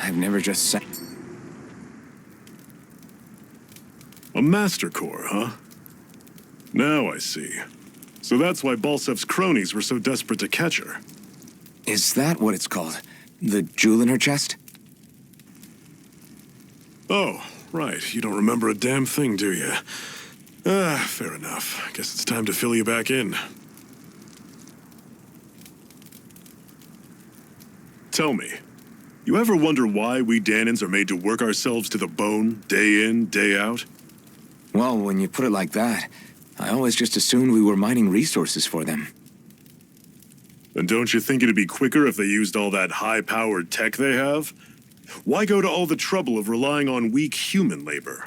I've never just sat... A Master Core, huh? Now I see. So that's why Balsef's cronies were so desperate to catch her. Is that what it's called? The jewel in her chest? Oh, right. You don't remember a damn thing, do you? Fair enough. Guess it's time to fill you back in. Tell me, you ever wonder why we Danans are made to work ourselves to the bone, day in, day out? Well, when you put it like that, I always just assumed we were mining resources for them. And don't you think it'd be quicker if they used all that high-powered tech they have? Why go to all the trouble of relying on weak human labor?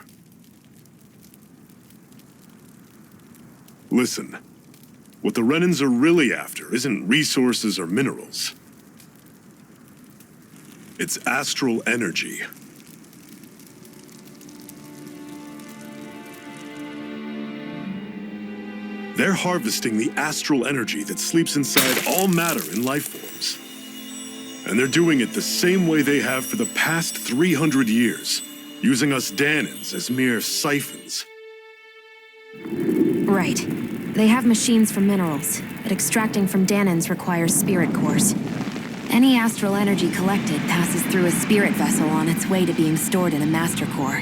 Listen, what the Renans are really after isn't resources or minerals. It's astral energy. They're harvesting the astral energy that sleeps inside all matter in life forms. And they're doing it the same way they have for the past 300 years, using us Danans as mere siphons. Right. They have machines for minerals, but extracting from Danans requires spirit cores. Any astral energy collected passes through a spirit vessel on its way to being stored in a master core.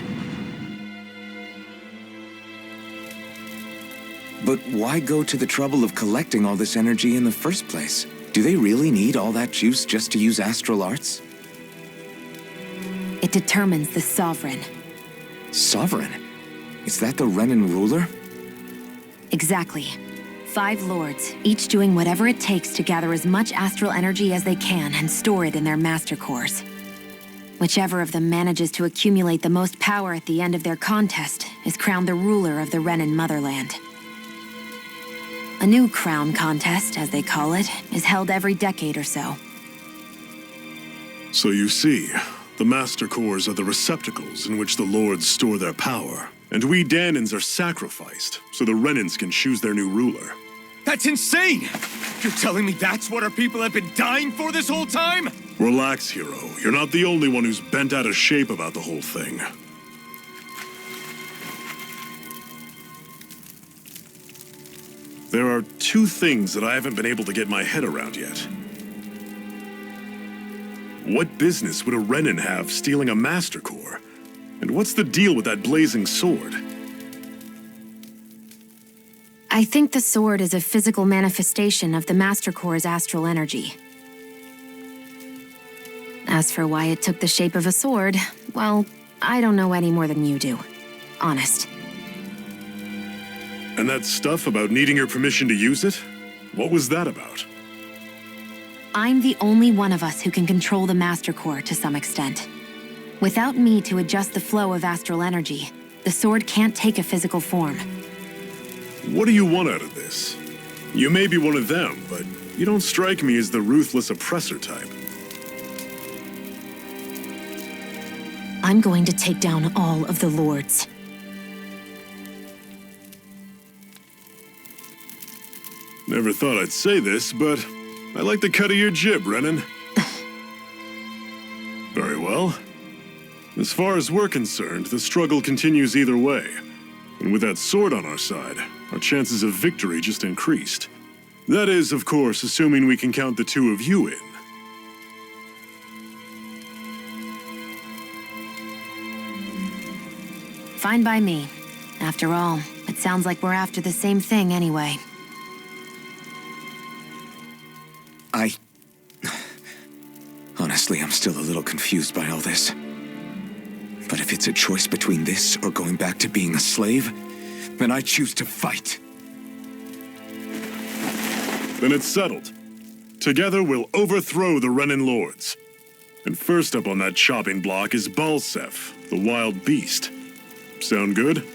But why go to the trouble of collecting all this energy in the first place? Do they really need all that juice just to use astral arts? It determines the Sovereign. Sovereign? Is that the Renan ruler? Exactly. 5 lords, each doing whatever it takes to gather as much astral energy as they can and store it in their master cores. Whichever of them manages to accumulate the most power at the end of their contest is crowned the ruler of the Renan motherland. A new crown contest, as they call it, is held every decade or so. So you see, the Master Cores are the receptacles in which the Lords store their power. And we Danans are sacrificed, so the Renans can choose their new ruler. That's insane! You're telling me that's what our people have been dying for this whole time? Relax, hero. You're not the only one who's bent out of shape about the whole thing. There are 2 things that I haven't been able to get my head around yet. What business would a Renan have stealing a Master Core? And what's the deal with that blazing sword? I think the sword is a physical manifestation of the Master Core's astral energy. As for why it took the shape of a sword, well, I don't know any more than you do. Honest. And that stuff about needing your permission to use it? What was that about? I'm the only one of us who can control the Master Core to some extent. Without me to adjust the flow of astral energy, the sword can't take a physical form. What do you want out of this? You may be one of them, but you don't strike me as the ruthless oppressor type. I'm going to take down all of the lords. Never thought I'd say this, but I like the cut of your jib, Renan. Very well. As far as we're concerned, the struggle continues either way. And with that sword on our side, our chances of victory just increased. That is, of course, assuming we can count the 2 of you in. Fine by me. After all, it sounds like we're after the same thing anyway. Honestly, I'm still a little confused by all this. But if it's a choice between this or going back to being a slave, then I choose to fight. Then it's settled. Together we'll overthrow the Renan Lords. And first up on that chopping block is Balsef, the wild beast. Sound good?